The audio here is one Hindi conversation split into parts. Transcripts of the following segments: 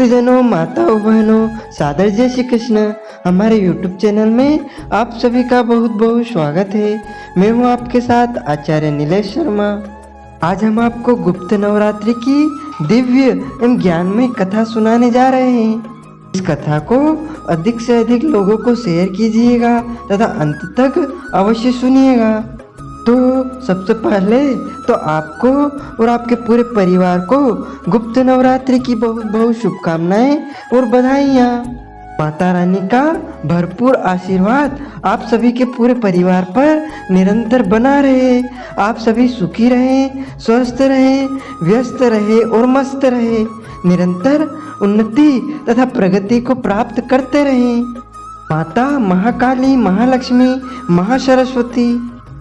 भक्तजनों, माताओं, बहनों, सादर जय श्री कृष्ण। हमारे YouTube चैनल में आप सभी का बहुत बहुत स्वागत है। मैं हूं आपके साथ आचार्य नीलेश शर्मा। आज हम आपको गुप्त नवरात्रि की दिव्य एवं ज्ञानमय कथा सुनाने जा रहे हैं। इस कथा को अधिक से अधिक लोगों को शेयर कीजिएगा तथा अंत तक अवश्य सुनिएगा। तो सबसे पहले तो आपको और आपके पूरे परिवार को गुप्त नवरात्रि की बहुत बहुत शुभकामनाएं और बधाइयाँ। माता रानी का भरपूर आशीर्वाद आप सभी के पूरे परिवार पर निरंतर बना रहे। आप सभी सुखी रहें, स्वस्थ रहें, व्यस्त रहे और मस्त रहे, निरंतर उन्नति तथा प्रगति को प्राप्त करते रहें। माता महाकाली, महालक्ष्मी, महासरस्वती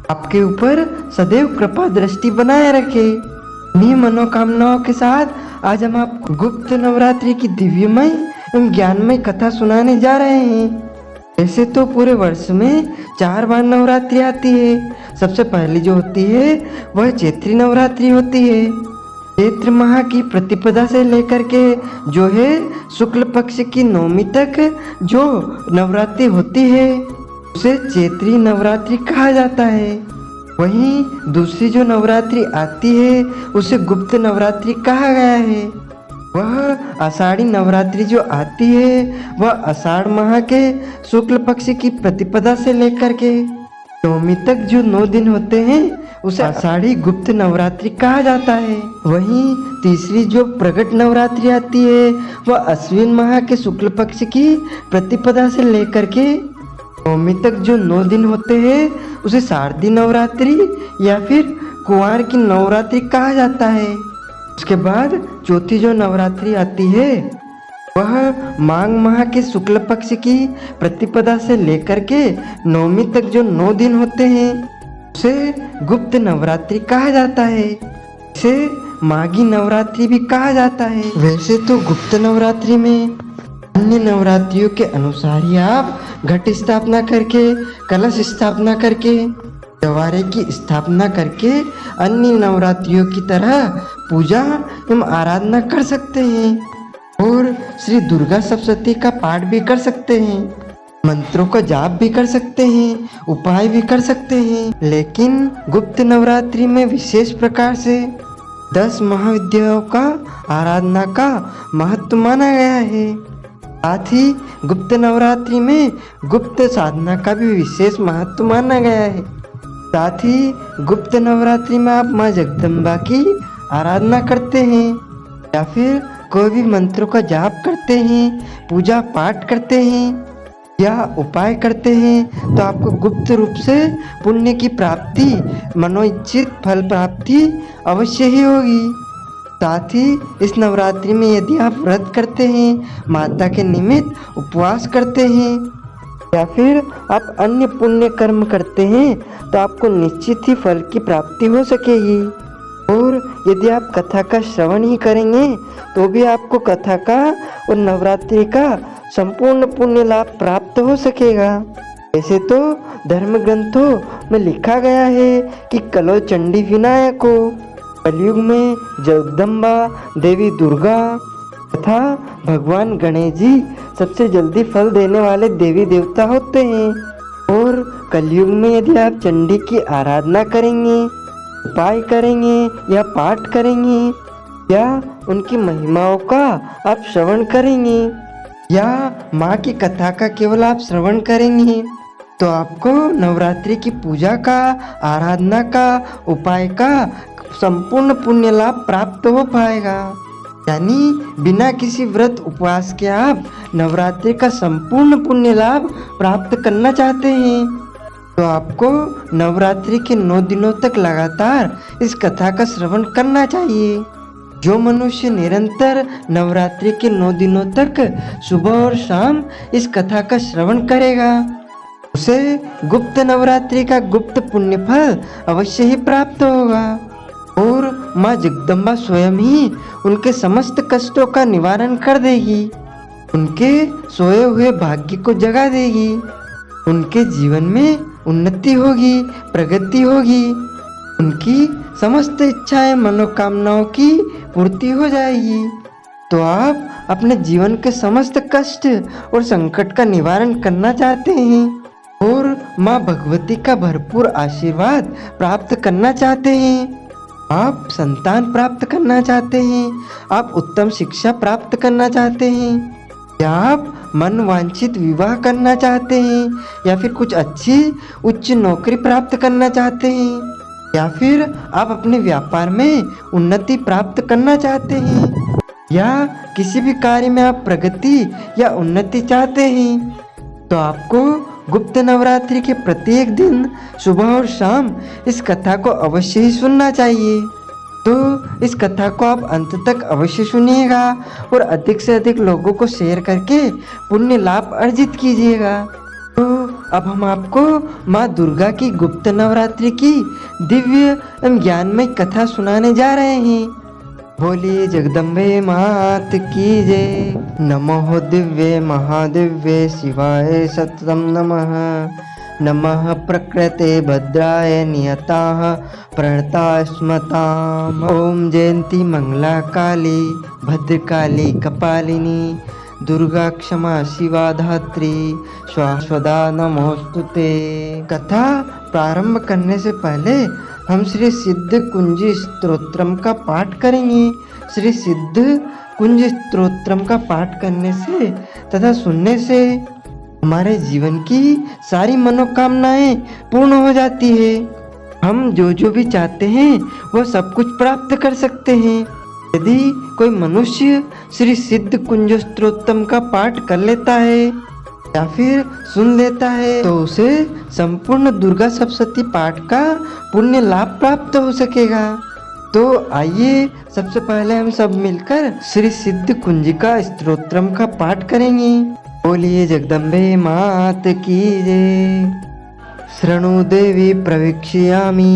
आपके ऊपर सदैव कृपा दृष्टि बनाए रखे। इन्हीं मनोकामनाओं के साथ आज हम आपको गुप्त नवरात्रि की दिव्यमय एवं ज्ञानमय कथा सुनाने जा रहे हैं। ऐसे तो पूरे वर्ष में 4 बार नवरात्रि आती है। सबसे पहली जो होती है वह चैत्री नवरात्रि होती है। चैत्र माह की प्रतिपदा से लेकर के जो है शुक्ल पक्ष की नवमी तक जो नवरात्रि होती है उसे चैत्री नवरात्रि कहा जाता है। वहीं दूसरी जो नवरात्रि आती है उसे गुप्त नवरात्रि कहा गया है। वह आषाढ़ी नवरात्रि जो आती है वह आषाढ़ माह के शुक्ल पक्ष की प्रतिपदा से लेकर के नवमी तक जो 9 दिन होते हैं उसे आषाढ़ी गुप्त नवरात्रि कहा जाता है। वहीं तीसरी जो प्रगट नवरात्रि आती है वह अश्विन माह के शुक्ल पक्ष की प्रतिपदा से लेकर के नवमी तक जो 9 दिन होते हैं उसे शारदीय नवरात्रि या फिर कुंवार की नवरात्रि कहा जाता है। उसके बाद चौथी जो नवरात्रि आती है वह माघ माह के शुक्ल पक्ष की प्रतिपदा से लेकर के नवमी तक जो 9 दिन होते हैं उसे गुप्त नवरात्रि कहा जाता है। इसे माघी नवरात्रि भी कहा जाता है। वैसे तो गुप्त नवरात्रि में अन्य नवरात्रियों के अनुसार ही आप घट स्थापना करके, कलश स्थापना करके, जवारे की स्थापना करके अन्य नवरात्रियों की तरह पूजा एवं आराधना कर सकते हैं और श्री दुर्गा सप्तशती का पाठ भी कर सकते हैं, मंत्रों का जाप भी कर सकते हैं, उपाय भी कर सकते हैं। लेकिन गुप्त नवरात्रि में विशेष प्रकार से 10 महाविद्याओं का आराधना का महत्व माना गया है। साथ ही गुप्त नवरात्रि में गुप्त साधना का भी विशेष महत्व माना गया है। साथ ही गुप्त नवरात्रि में आप माँ जगदम्बा की आराधना करते हैं या फिर कोई भी मंत्रों का जाप करते हैं, पूजा पाठ करते हैं या उपाय करते हैं तो आपको गुप्त रूप से पुण्य की प्राप्ति, मनोइच्छित फल प्राप्ति अवश्य ही होगी। साथ ही इस नवरात्रि में यदि आप व्रत करते हैं, माता के निमित्त उपवास करते हैं या फिर आप अन्य पुण्य कर्म करते हैं तो आपको निश्चित ही फल की प्राप्ति हो सकेगी। और यदि आप कथा का श्रवण ही करेंगे तो भी आपको कथा का और नवरात्रि का संपूर्ण पुण्य लाभ प्राप्त हो सकेगा। वैसे तो धर्म ग्रंथों में लिखा गया है कि कलो चंडी विनायको, कलयुग में जगदम्बा देवी दुर्गा तथा भगवान गणेश जी सबसे जल्दी फल देने वाले देवी देवता होते हैं। और कलयुग में यदि आप चंडी की आराधना करेंगे, उपाय करेंगे या पाठ करेंगे या उनकी महिमाओं का आप श्रवण करेंगे या माँ की कथा का केवल आप श्रवण करेंगे तो आपको नवरात्रि की पूजा का, आराधना का, उपाय का संपूर्ण पुण्य लाभ प्राप्त हो पाएगा। यानी बिना किसी व्रत उपवास के आप नवरात्रि का संपूर्ण पुण्य लाभ प्राप्त करना चाहते हैं तो आपको नवरात्रि के 9 दिनों तक लगातार इस कथा का श्रवण करना चाहिए। जो मनुष्य निरंतर नवरात्रि के 9 दिनों तक सुबह और शाम इस कथा का श्रवण करेगा उसे गुप्त नवरात्रि का गुप्त पुण्य फल अवश्य ही प्राप्त होगा और माँ जगदम्बा स्वयं ही उनके समस्त कष्टों का निवारण कर देगी, उनके सोए हुए भाग्य को जगा देगी, उनके जीवन में उन्नति होगी, प्रगति होगी, उनकी समस्त इच्छाएं, मनोकामनाओं की पूर्ति हो जाएगी। तो आप अपने जीवन के समस्त कष्ट और संकट का निवारण करना चाहते हैं और माँ भगवती का भरपूर आशीर्वाद प्राप्त करना चाहते हैं। आप संतान प्राप्त करना चाहते हैं, आप उत्तम शिक्षा प्राप्त करना चाहते हैं, या आप मन वांछित विवाह करना चाहते हैं, या फिर कुछ अच्छी उच्च नौकरी प्राप्त करना चाहते हैं, या फिर आप अपने व्यापार में उन्नति प्राप्त करना चाहते हैं, या किसी भी कार्य में आप प्रगति या उन्नति चाहते हैं, तो आपको गुप्त नवरात्रि के प्रत्येक दिन सुबह और शाम इस कथा को अवश्य ही सुनना चाहिए। तो इस कथा को आप अंत तक अवश्य सुनिएगा और अधिक से अधिक लोगों को शेयर करके पुण्य लाभ अर्जित कीजिएगा। तो अब हम आपको माँ दुर्गा की गुप्त नवरात्रि की दिव्य एवं ज्ञानमय कथा सुनाने जा रहे हैं। बोलिए जगदम्बे मात की जय। नमो दिव्ये महादिव्ये शिवाय सततं नमः। नमः प्रकृते भद्राय नियताः प्रणता स्मताम्। ओम जयंती मंगला काली भद्रकाली कपालिनी दुर्गा क्षमा शिवा धात्री स्वास्वदा नमोस्तुते। कथा प्रारंभ करने से पहले हम श्री सिद्ध कुंज स्तोत्रम का पाठ करेंगे। श्री सिद्ध कुंज स्तोत्रम का पाठ करने से तथा सुनने से हमारे जीवन की सारी मनोकामनाएं पूर्ण हो जाती है। हम जो भी चाहते हैं वो सब कुछ प्राप्त कर सकते हैं। यदि कोई मनुष्य श्री सिद्ध कुंज स्तोत्रम का पाठ कर लेता है या फिर सुन लेता है तो उसे संपूर्ण दुर्गा सप्तशती पाठ का पुण्य लाभ प्राप्त हो सकेगा। तो आइए सबसे पहले हम सब मिलकर श्री सिद्ध कुंजिका स्तोत्रम का पाठ करेंगे। बोलिए जगदम्बे मात की जय। शृणु देवी प्रवीक्ष्यामि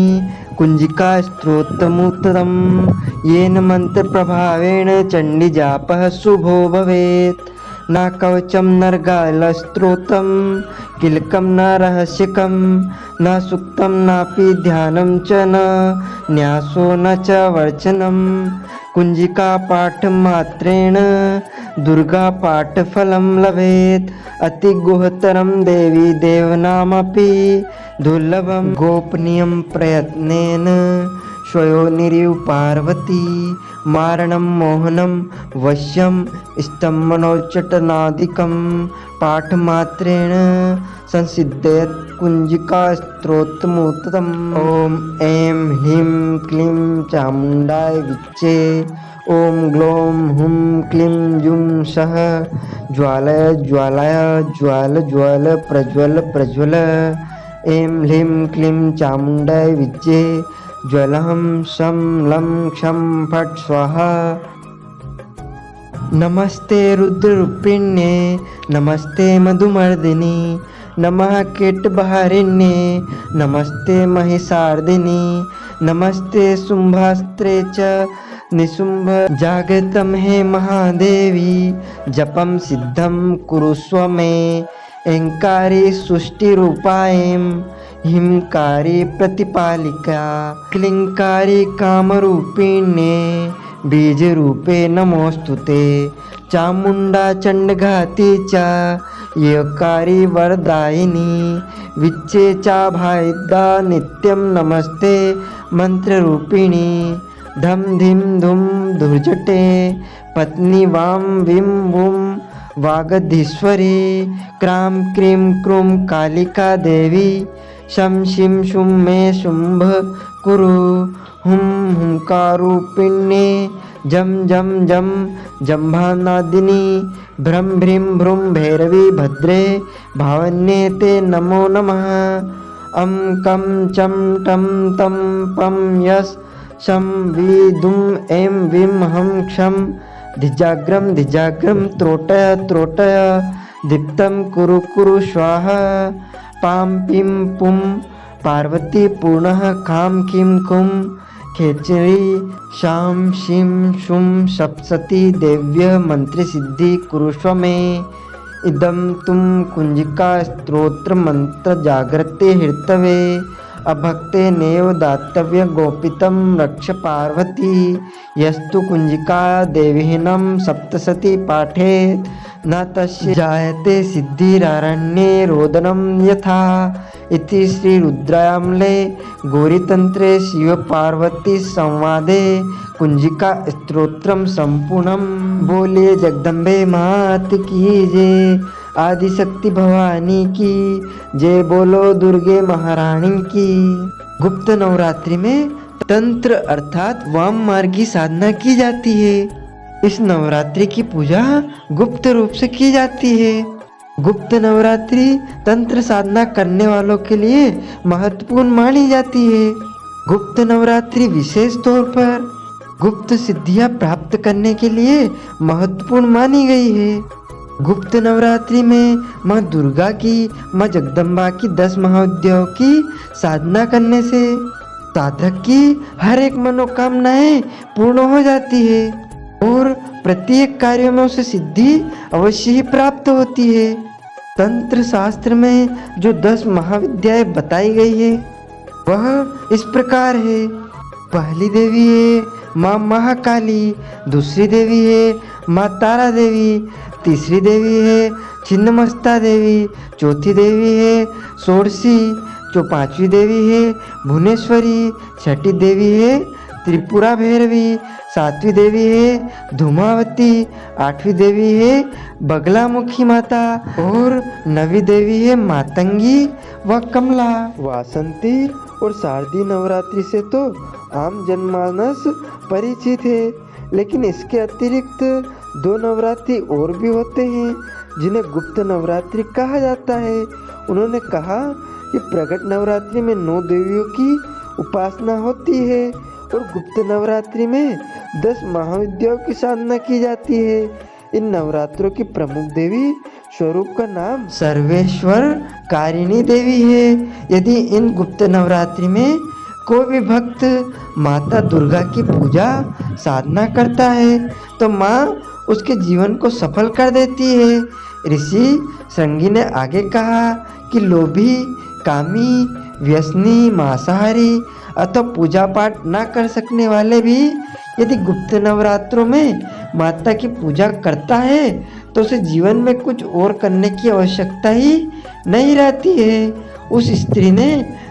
कुंजिका स्तोत्रमुत्तमं येन मंत्र प्रभावेण चंडी जापः शुभो भवेत्। न कवचम नर्गालस्त्रोत्रं किलकम न रहस्यकम न सुक्तम नापि ध्यानं च न न्यासो न च वर्चनम। कुंजिका पाठ मात्रेण दुर्गा पाठ फलं लभेत्। अति गुहतरं देवी देवनामपि दुर्लभं गोपनीयं प्रयत्नेन स्वयोनिरिव पार्वती मारणं मोहनं वश्यं स्तम्भनोच्चटनादिकं पाठमात्रेण संसिद्धयत् कुंजिका स्तोत्रमुत्तमम्। ओम ऐं ह्रीं क्लीं चामुण्डाय विच्चे। ओम ग्लौं हुं क्लीं जुं सः ज्वालय ज्वालय ज्वाल ज्वाल प्रज्वल प्रज्वल। ऐं ह्रीं क्लीं चामुण्डाय विच्चे ज्वलहं शं लं क्षं फट् स्वाहा। नमस्ते रुद्ररूपिण्ये नमस्ते मधुमर्दिनी नमः कीटबहारिण्ये नमस्ते महिषार्दिनी नमस्ते शुंभास्त्रे च निशुंभ जागृतं हे महादेवी जपं सिद्धं कुरुष्व मे। ऐंकारी सृष्टिरूपायं हिमकारी प्रतिपालिका क्लिंकारी कामरूपिण्ये बीज रूपे नमोस्तुते। चामुंडा चंडघाती चा यकारी वरदायिनी विच्चे चा भाइदा नित्यं नमस्ते मंत्ररूपिणी। धम धिम धुम धुर्जटे पत्नी वाम विम वुम वागधीश्वरी क्रां क्रीं क्रूं कालिका देवी। शं शिं शुं मे शुंभ कुरु हुं हुंकारूपिण्ये जम जम जम जम्भानादिनी भ्रम भ्रीं भ्रूं भैरवी भद्रे भावन्ये ते नमो नमः। अं कं चं टं तं पं यस् शं वी दुं ऐं वीं हं क्षं धिजाग्रं धिजाग्रं त्रोटय त्रोटय दीप्तं कुरु कुरु स्वाहा। पां पीं पुं पार्वती पूर्णः खां कीं कुं खेचरी शां शीं शुं सप्तशती देव्य मंत्र सिद्धि कुरुष्व मे। इदं तुम कुंजिका स्तोत्र मंत्र जागृते हृतवे अभक्ते नेव दातव्य गोपितं रक्ष पार्वती यस्तु कुंजिका देवीहीनं सप्तशती पाठेत न तस्य जायते सिद्धिररण्ये रोदनं यथा इति श्री रुद्रायामले गौरीतंत्रे शिव पार्वती संवादे कुंजिका स्तोत्रम संपूर्णम। बोले जगदम्बे मात की जय, आदिशक्ति भवानी की जय, बोलो दुर्गे महारानी की। गुप्त नवरात्रि में तंत्र अर्थात वाम मार्गी साधना की जाती है। इस नवरात्रि की पूजा गुप्त रूप से की जाती है। गुप्त नवरात्रि तंत्र साधना करने वालों के लिए महत्वपूर्ण मानी जाती है। गुप्त नवरात्रि विशेष तौर पर गुप्त सिद्धियां प्राप्त करने के लिए महत्वपूर्ण मानी गई है। गुप्त नवरात्रि में माँ दुर्गा की, माँ जगदम्बा की 10 महाविद्याओं की साधना करने से साधक की हर एक मनोकामनाएं पूर्ण हो जाती है और प्रत्येक कार्य में उसे सिद्धि अवश्य ही प्राप्त होती है। तंत्र शास्त्र में जो 10 महाविद्याएं बताई गई है वह इस प्रकार है। पहली देवी है माँ महाकाली, दूसरी देवी है माँ तारा देवी, तीसरी देवी है छिन्नमस्ता देवी, चौथी देवी है षोडशी, जो 5वीं देवी है भुवनेश्वरी, छठी देवी है त्रिपुरा भैरवी, 7वीं देवी है धूमावती, 8वीं देवी है बगलामुखी माता और 9वीं देवी है मातंगी व कमला। वासंती और शारदीय नवरात्रि से तो आम जनमानस परिचित है, लेकिन इसके अतिरिक्त 2 नवरात्रि और भी होते हैं जिन्हें गुप्त नवरात्रि कहा जाता है। उन्होंने कहा कि प्रकट नवरात्रि में 9 देवियों की उपासना होती है और गुप्त नवरात्रि में 10 महाविद्याओं की साधना की जाती है। इन नवरात्रों की प्रमुख देवी स्वरूप का नाम सर्वेश्वर कारिणी देवी है। यदि इन गुप्त नवरात्रि में कोई भी भक्त माता दुर्गा की पूजा साधना करता है तो माँ उसके जीवन को सफल कर देती है। ऋषि श्रृंगी ने आगे कहा कि लोभी, कामी, व्यसनी, मांसाहारी अथवा पूजा पाठ न कर सकने वाले भी यदि गुप्त नवरात्रों में माता की पूजा करता है तो उसे जीवन में कुछ और करने की आवश्यकता ही नहीं रहती है। उस स्त्री ने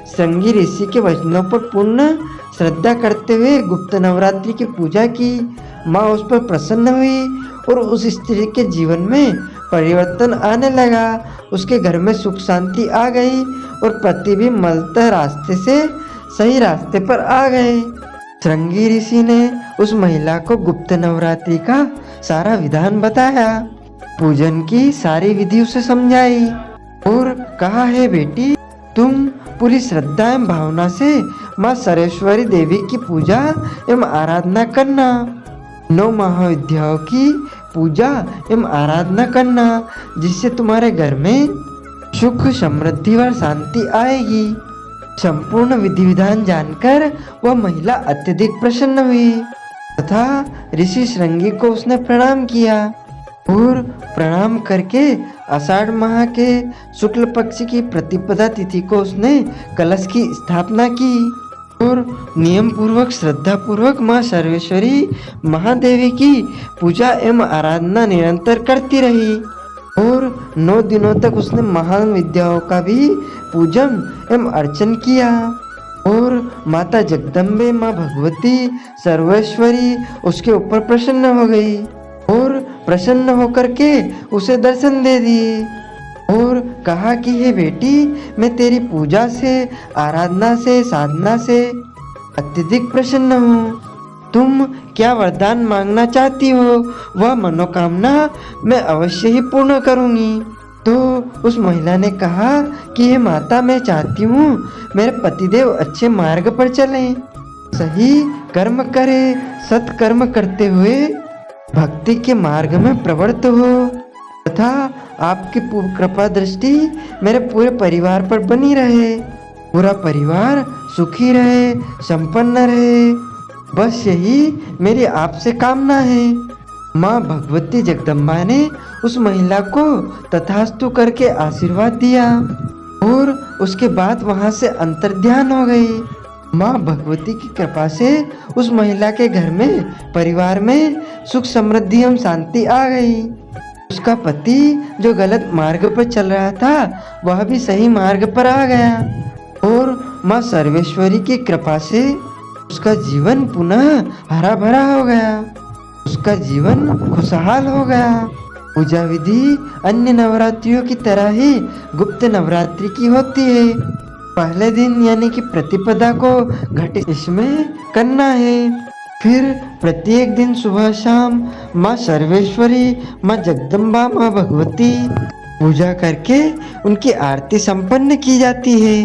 श्रृंगी ऋषि के वचनों पर पूर्ण श्रद्धा करते हुए गुप्त नवरात्रि की पूजा की। माँ उस पर प्रसन्न हुई और उस स्त्री के जीवन में परिवर्तन आने लगा। उसके घर में सुख शांति आ गई और पति भी मलते रास्ते से सही रास्ते पर आ गए। श्रृंगी ऋषि ने उस महिला को गुप्त नवरात्रि का सारा विधान बताया, पूजन की सारी विधि उसे समझाई और कहा, है बेटी, तुम पूरी श्रद्धा एवं भावना से माँ सरस्वती देवी की पूजा एवं आराधना करना। 9 महाविद्याओं की पूजा एवं आराधना करना, जिससे तुम्हारे घर में सुख, समृद्धि और शांति आएगी। संपूर्ण विधि विधान जानकर वह महिला अत्यधिक प्रसन्न हुई तथा ऋषि श्रृंगी को उसने प्रणाम किया और प्रणाम करके आषाढ़ माह के शुक्ल पक्ष की प्रतिपदा तिथि को उसने कलश की स्थापना की और नियम पूर्वक श्रद्धा पूर्वक माँ सर्वेश्वरी महादेवी की पूजा एवं आराधना निरंतर करती रही और 9 दिनों तक उसने महान विद्याओं का भी पूजन एवं अर्चन किया और माता जगदम्बे, माँ भगवती, सर्वेश्वरी उसके ऊपर प्रसन्न हो गई और प्रसन्न होकर के उसे दर्शन दे दिए और कहा कि हे बेटी, मैं तेरी पूजा से, आराधना से, साधना से अत्यधिक प्रसन्न हूँ। तुम क्या वरदान मांगना चाहती हो वह मनोकामना मैं अवश्य ही पूर्ण करूँगी। तो उस महिला ने कहा कि हे माता, मैं चाहती हूँ मेरे पतिदेव अच्छे मार्ग पर चलें, सही कर्म करें, सत्कर्म करते हुए भक्ति के मार्ग में प्रवृत्त हो तथा आपकी कृपा दृष्टि मेरे पूरे परिवार पर बनी रहे, पूरा परिवार सुखी रहे, संपन्न रहे, बस यही मेरी आपसे कामना है। माँ भगवती जगदम्बा ने उस महिला को तथास्तु करके आशीर्वाद दिया और उसके बाद वहां से अंतर्ध्यान हो गई। माँ भगवती की कृपा से उस महिला के घर में, परिवार में सुख समृद्धि एवं शांति आ गई। उसका पति जो गलत मार्ग पर चल रहा था वह भी सही मार्ग पर आ गया और माँ सर्वेश्वरी की कृपा से उसका जीवन पुनः हरा भरा हो गया। उसका जीवन खुशहाल हो गया। पूजा विधि अन्य नवरात्रियों की तरह ही गुप्त नवरात्रि की होती है। पहले दिन यानी कि प्रतिपदा को घट इसमें करना है। फिर प्रत्येक दिन सुबह शाम माँ सर्वेश्वरी, माँ जगदम्बा, माँ भगवती पूजा करके उनकी आरती संपन्न की जाती है।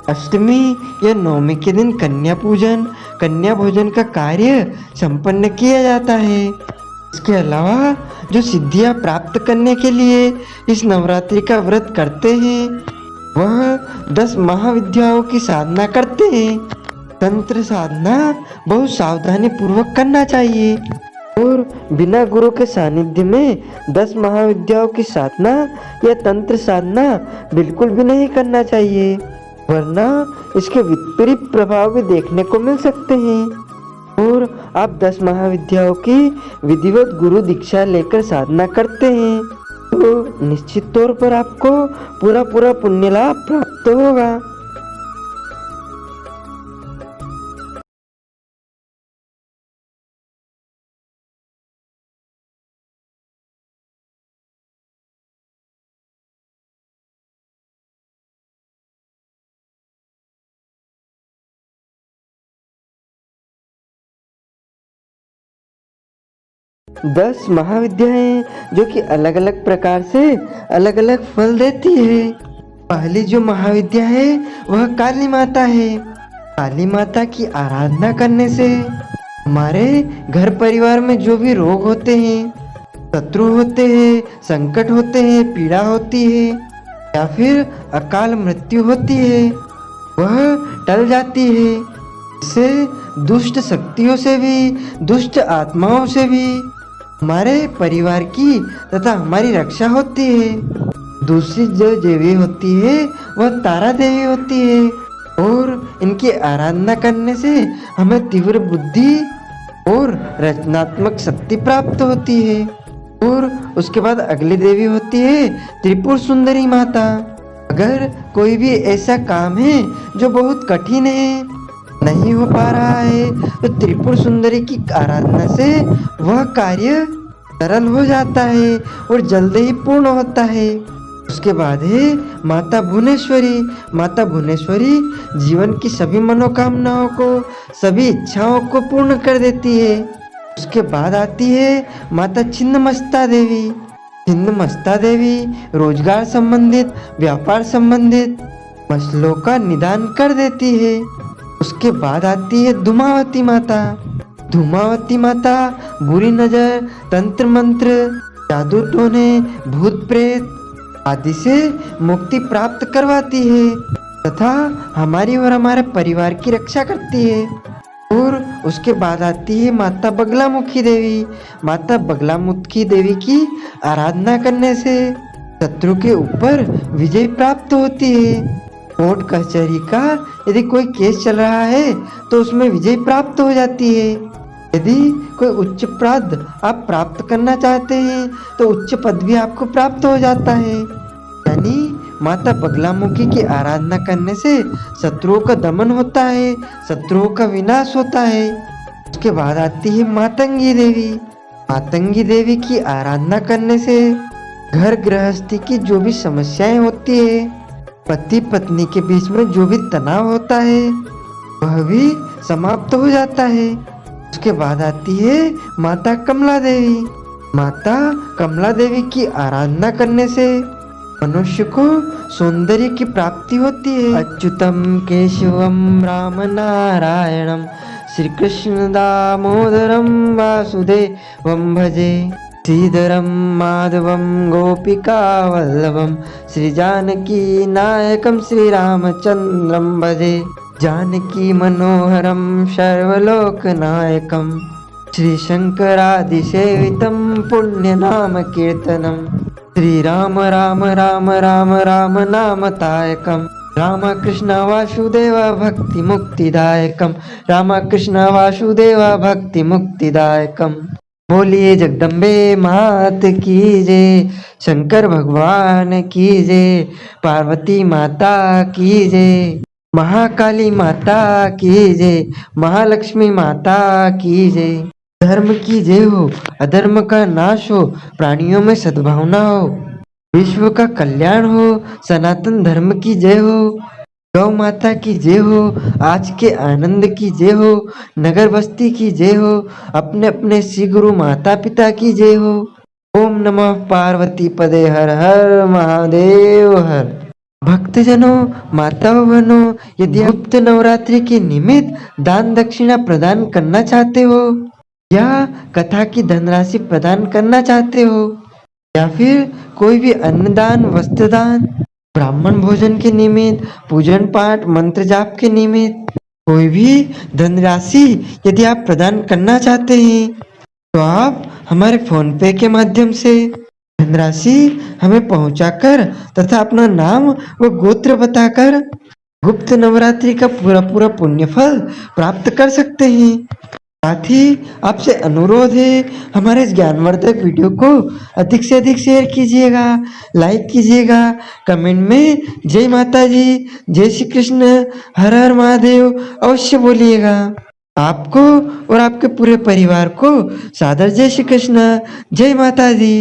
अष्टमी या नवमी के दिन कन्या पूजन, कन्या भोजन का कार्य संपन्न किया जाता है। इसके अलावा जो सिद्धियां प्राप्त करने के लिए इस नवरात्रि का व्रत करते हैं वह 10 महाविद्याओं की साधना करते हैं। तंत्र साधना बहुत सावधानी पूर्वक करना चाहिए और बिना गुरु के सानिध्य में 10 महाविद्याओं की साधना या तंत्र साधना बिल्कुल भी नहीं करना चाहिए, वरना इसके विपरीत प्रभाव भी देखने को मिल सकते हैं। और आप 10 महाविद्याओं की विधिवत गुरु दीक्षा लेकर साधना करते हैं तो निश्चित तौर पर आपको पूरा पुण्य लाभ प्राप्त होगा। 10 महाविद्याएं जो कि अलग अलग प्रकार से अलग अलग फल देती है। पहली जो महाविद्या है वह काली माता है। काली माता की आराधना करने से हमारे घर परिवार में जो भी रोग होते हैं, शत्रु होते हैं, संकट होते हैं, पीड़ा होती है या फिर अकाल मृत्यु होती है वह टल जाती है। इससे दुष्ट शक्तियों से भी, दुष्ट आत्माओं से भी हमारे परिवार की तथा हमारी रक्षा होती है। दूसरी जो देवी होती है वह तारा देवी होती है और इनकी आराधना करने से हमें तीव्र बुद्धि और रचनात्मक शक्ति प्राप्त होती है। और उसके बाद अगली देवी होती है त्रिपुर सुंदरी माता। अगर कोई भी ऐसा काम है जो बहुत कठिन है, नहीं हो पा रहा है, तो त्रिपुर सुंदरी की आराधना से वह कार्य सरल हो जाता है और जल्दी ही पूर्ण होता है। उसके बाद है माता भुवनेश्वरी। माता भुवनेश्वरी जीवन की सभी मनोकामनाओं को, सभी इच्छाओं को पूर्ण कर देती है। उसके बाद आती है माता छिन्नमस्ता देवी। छिन्नमस्ता देवी रोजगार संबंधित, व्यापार संबंधित मसलों का निदान कर देती है। उसके बाद आती है धूमावती माता। धूमावती माता बुरी नजर, तंत्र मंत्र, जादू टोने, भूत प्रेत आदि से मुक्ति प्राप्त करवाती है तथा हमारी और हमारे परिवार की रक्षा करती है। और उसके बाद आती है माता बगलामुखी देवी। माता बगलामुखी देवी की आराधना करने से शत्रु के ऊपर विजय प्राप्त होती है। कोर्ट कचहरी का यदि कोई केस चल रहा है तो उसमें विजय प्राप्त हो जाती है। यदि कोई उच्च पद आप प्राप्त करना चाहते हैं तो उच्च पद भी आपको प्राप्त हो जाता है। यानी माता बगलामुखी की आराधना करने से शत्रुओं का दमन होता है, शत्रुओं का विनाश होता है। उसके बाद आती है मातंगी देवी। मातंगी देवी की आराधना करने से घर गृहस्थी की जो भी समस्याएं होती है, पति पत्नी के बीच में जो भी तनाव होता है वह भी समाप्त हो जाता है। उसके बाद आती है माता कमला देवी। माता कमला देवी की आराधना करने से मनुष्य को सौंदर्य की प्राप्ति होती है। अच्युतम केशवम राम नारायणम श्री कृष्ण दामोदरम वासुदेवम भजे। श्रीधरम माधवम गोपिका वल्लभम श्री जानकी नायकम श्री रामचंद्रम भजे। जानकी मनोहरम सर्वलोक नायकम श्री शंकरादिसेवितम पुण्य नाम कीर्तनम श्री राम राम राम राम राम नाम तायकम रामकृष्ण वासुदेव भक्ति मुक्तिदायकम, रामकृष्ण वासुदेव भक्ति मुक्तिदायकम। बोलिए जगदम्बे मात की जय, शंकर भगवान की जय, पार्वती माता की जय, महाकाली माता की जय, महालक्ष्मी माता की जय। धर्म की जय हो, अधर्म का नाश हो, प्राणियों में सद्भावना हो, विश्व का कल्याण हो, सनातन धर्म की जय हो, गौ माता की जय हो, आज के आनंद की जय हो, नगर बस्ती की जय हो, अपने अपने श्री गुरु माता पिता की जय हो। ओम नमः पार्वती पदे हर हर महादेव हर। भक्तजनों, माताओं बहनों, यदि आप गुप्त नवरात्रि के निमित्त दान दक्षिणा प्रदान करना चाहते हो या कथा की धनराशि प्रदान करना चाहते हो या फिर कोई भी अन्नदान, वस्त्रदान, ब्राह्मण भोजन के निमित्त, पूजन पाठ, मंत्र जाप के निमित्त कोई भी धनराशि यदि आप प्रदान करना चाहते हैं तो आप हमारे फोन पे के माध्यम से धनराशि हमें पहुंचाकर तथा अपना नाम व गोत्र बताकर गुप्त नवरात्रि का पूरा पूरा पुण्य फल प्राप्त कर सकते हैं। साथ ही आपसे अनुरोध है, हमारे इस ज्ञानवर्धक वीडियो को अधिक से अधिक शेयर कीजिएगा, लाइक कीजिएगा, कमेंट में जय माता जी, जय श्री कृष्ण, हर हर महादेव अवश्य बोलिएगा। आपको और आपके पूरे परिवार को सादर जय श्री कृष्ण, जय माता दी।